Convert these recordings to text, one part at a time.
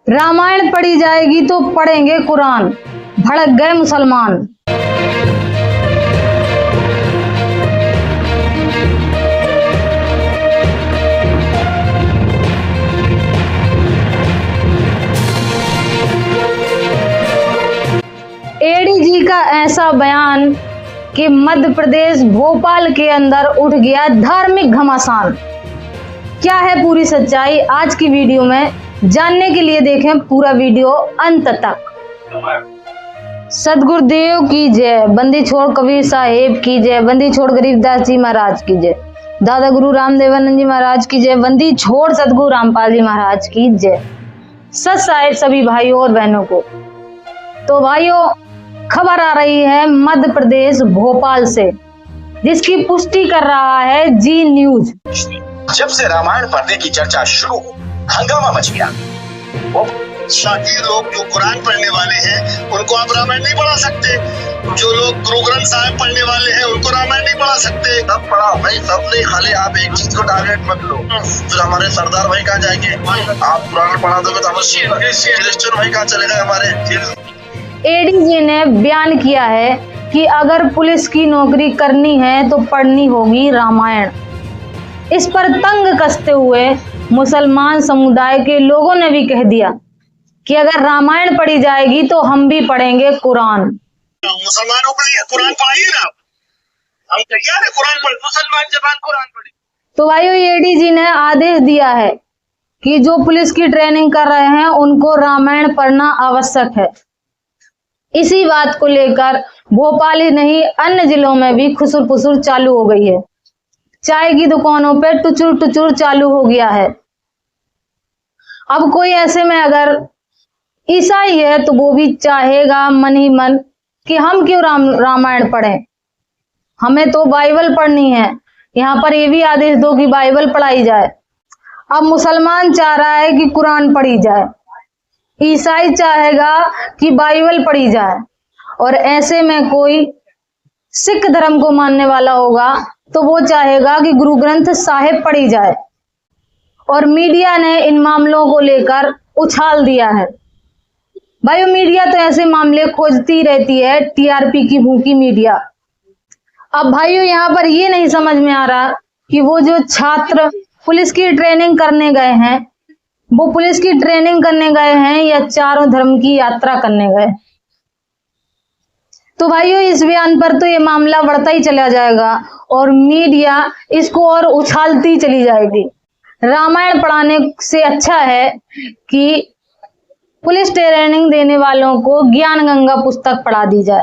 रामायण पढ़ी जाएगी तो पढ़ेंगे कुरान, भड़क गए मुसलमान। एडीजी का ऐसा बयान कि मध्य प्रदेश भोपाल के अंदर उठ गया धार्मिक घमासान। क्या है पूरी सच्चाई, आज की वीडियो में जानने के लिए देखें पूरा वीडियो अंत तक। सदगुरुदेव की जय, बंदी छोड़ कबीर साहेब की जय, बंदी छोड़ गरीबदास जी महाराज की जय, दादा गुरु रामदेवानंद जी महाराज की जय, बंदी छोड़ सदगुरु रामपाल जी महाराज की जय। सत साहेब सभी भाइयों और बहनों को। तो भाइयों, खबर आ रही है मध्य प्रदेश भोपाल से, जिसकी पुष्टि कर रहा है जी न्यूज। जब से रामायण पढ़ने की चर्चा शुरू हो, हंगामा मच गया। वो शातिर लोग जो कुरान पढ़ने वाले हैं उनको आप रामायण नहीं पढ़ा सकते, जो लोग गुरु ग्रंथ साहिब पढ़ने वाले हैं उनको रामायण नहीं पढ़ा सकते। सब पढ़ा भाई, सब नहीं, खाली आप एक चीज को टारगेट मत लो। फिर हमारे सरदार भाई कहाँ जाएंगे? आप कुरान पढ़ा दोगे तो क्रिश्चियन भाई कहाँ चले गए हमारे? एडीजी ने बयान किया है कि अगर पुलिस की नौकरी करनी है तो पढ़नी होगी रामायण। इस पर तंग कसते हुए मुसलमान समुदाय के लोगों ने भी कह दिया कि अगर रामायण पढ़ी जाएगी तो हम भी पढ़ेंगे कुरान। मुसलमानों के लिए कुरान पढ़िए ना, हम तैयार है कुरान पढ़, मुसलमान जबान कुरान पढ़े। तो भाइयों, एडीजी ने आदेश दिया है कि जो पुलिस की ट्रेनिंग कर रहे हैं उनको रामायण पढ़ना आवश्यक है। इसी बात को लेकर भोपाल ही नहीं अन्य जिलों में भी खुसुर फुसुर चालू हो गई है। चाय की दुकानों पे टुचुर टुचुर चालू हो गया है। अब कोई ऐसे में अगर ईसाई है तो वो भी चाहेगा मन ही मन कि हम क्यों रामायण पढ़ें, हमें तो बाइबल पढ़नी है। यहाँ पर ये भी आदेश दो कि बाइबल पढ़ाई जाए। अब मुसलमान चाह रहा है कि कुरान पढ़ी जाए, ईसाई चाहेगा कि बाइबल पढ़ी जाए, और ऐसे में कोई सिख धर्म को मानने वाला होगा तो वो चाहेगा कि गुरु ग्रंथ साहिब पढ़ी जाए। और मीडिया ने इन मामलों को लेकर उछाल दिया है। भाइयों, मीडिया तो ऐसे मामले खोजती रहती है, टीआरपी की भूखी मीडिया। अब भाइयों, यहाँ पर ये नहीं समझ में आ रहा कि वो जो छात्र पुलिस की ट्रेनिंग करने गए हैं, वो पुलिस की ट्रेनिंग करने गए हैं या चारों धर्म की यात्रा करने गए। तो भाइयों, इस बयान पर तो ये मामला बढ़ता ही चला जाएगा और मीडिया इसको और उछालती चली जाएगी। रामायण पढ़ाने से अच्छा है कि पुलिस ट्रेनिंग देने वालों को ज्ञान गंगा पुस्तक पढ़ा दी जाए।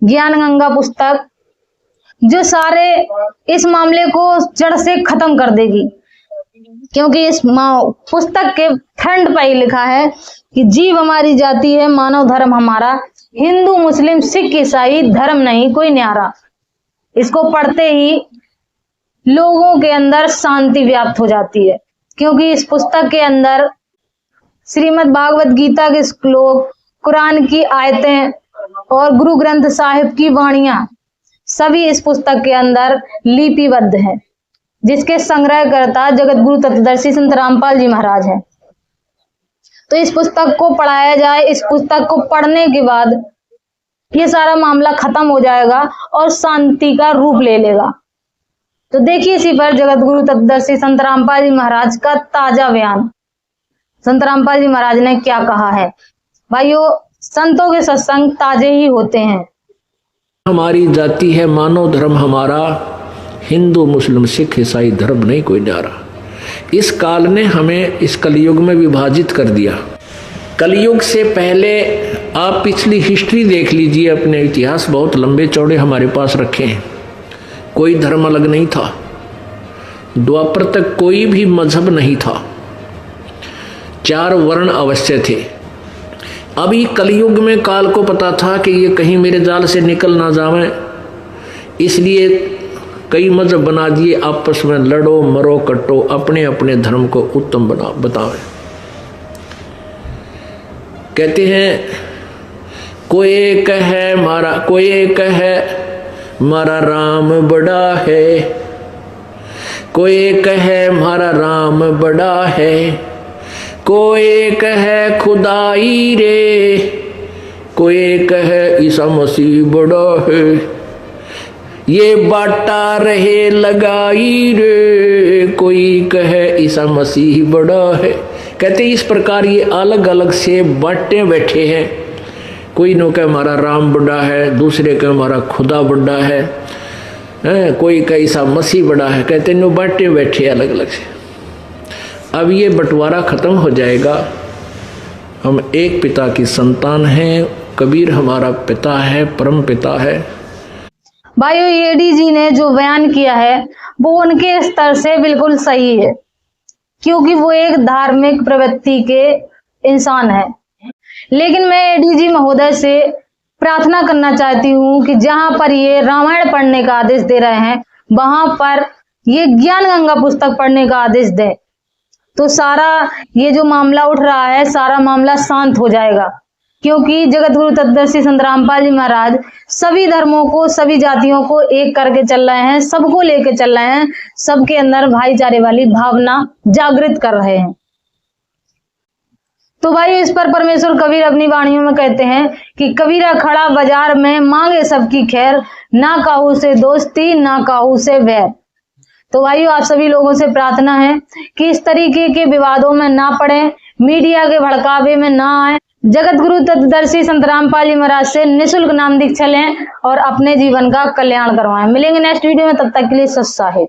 ज्ञान गंगा पुस्तक जो सारे इस मामले को जड़ से खत्म कर देगी, क्योंकि इस पुस्तक के फ्रंट पर ही लिखा है कि जीव हमारी जाति है, मानव धर्म हमारा, हिंदू मुस्लिम सिख ईसाई धर्म नहीं कोई न्यारा। इसको पढ़ते ही लोगों के अंदर शांति व्याप्त हो जाती है, क्योंकि इस पुस्तक के अंदर श्रीमद् भागवत गीता के श्लोक, कुरान की आयतें और गुरु ग्रंथ साहिब की वाणियां सभी इस पुस्तक के अंदर लिपिबद्ध हैं, जिसके संग्रहकर्ता जगत गुरु तत्वदर्शी संत रामपाल जी महाराज हैं। तो इस पुस्तक को पढ़ाया जाए। इस पुस्तक को पढ़ने के बाद ये सारा मामला खत्म हो जाएगा और शांति का रूप ले लेगा। तो देखिए इसी पर जगत गुरु तत्वदर्शी संत रामपाल जी महाराज का ताजा बयान। संत रामपाल जी महाराज ने क्या कहा है। भाइयों, संतों के सत्संग ताजे ही होते हैं। हमारी जाति है, मानव धर्म हमारा, हिंदू मुस्लिम सिख ईसाई धर्म नहीं कोई न्यारा। इस काल ने हमें इस कलयुग में विभाजित कर दिया। कलयुग से पहले आप पिछली हिस्ट्री देख लीजिए, अपने इतिहास बहुत लंबे चौड़े हमारे पास रखे हैं। कोई धर्म अलग नहीं था, द्वापर तक कोई भी मजहब नहीं था, चार वर्ण अवश्य थे। अभी कलयुग में काल को पता था कि ये कहीं मेरे जाल से निकल ना जावे, इसलिए कई मजहब बना दिए। आपस में लड़ो मरो कटो, अपने अपने धर्म को उत्तम बतावे। कहते हैं कोई एक है मारा, कोई एक है मारा राम बड़ा है, कोई एक है मारा राम बड़ा है, कोई एक है खुदाई रे, कोई एक है ईसा मसीह बड़ा है, ये बाटा रहे लगाई रे, कोई कहे ईसा मसीह बड़ा है। कहते इस प्रकार ये अलग अलग से बांटे बैठे हैं। कोई नो कहे हमारा राम बड़ा है, दूसरे कहे हमारा खुदा बड़ा है, कोई कहे ईसा मसीह बड़ा है। कहते नो बांटे बैठे अलग अलग से। अब ये बंटवारा खत्म हो जाएगा। हम एक पिता की संतान हैं, कबीर हमारा पिता है, परम पिता है। भाइयों, एडी जी ने जो बयान किया है वो उनके स्तर से बिल्कुल सही है, क्योंकि वो एक धार्मिक प्रवृत्ति के इंसान है। लेकिन मैं एडी जी महोदय से प्रार्थना करना चाहती हूँ कि जहां पर ये रामायण पढ़ने का आदेश दे रहे हैं, वहां पर ये ज्ञान गंगा पुस्तक पढ़ने का आदेश दें, तो सारा ये जो मामला उठ रहा है, सारा मामला शांत हो जाएगा। क्योंकि जगत गुरु तत्वदर्शी संत रामपाल जी महाराज सभी धर्मों को, सभी जातियों को एक करके चल रहे हैं, सबको लेके चल रहे हैं, सबके अंदर भाईचारे वाली भावना जागृत कर रहे हैं। तो भाई, इस पर परमेश्वर कबीर अपनी वाणियों में कहते हैं कि कबीरा खड़ा बाजार में मांगे सबकी खैर, ना काहू से दोस्ती ना काहू से वैर। तो भाइयों, आप सभी लोगों से प्रार्थना है कि इस तरीके के विवादों में ना पड़े, मीडिया के भड़कावे में ना आए, जगत गुरु तत्वदर्शी संत रामपाल जी महाराज से निःशुल्क नाम दीक्षा लें और अपने जीवन का कल्याण करवाएं। मिलेंगे नेक्स्ट वीडियो में, तब तक के लिए सत साहिब।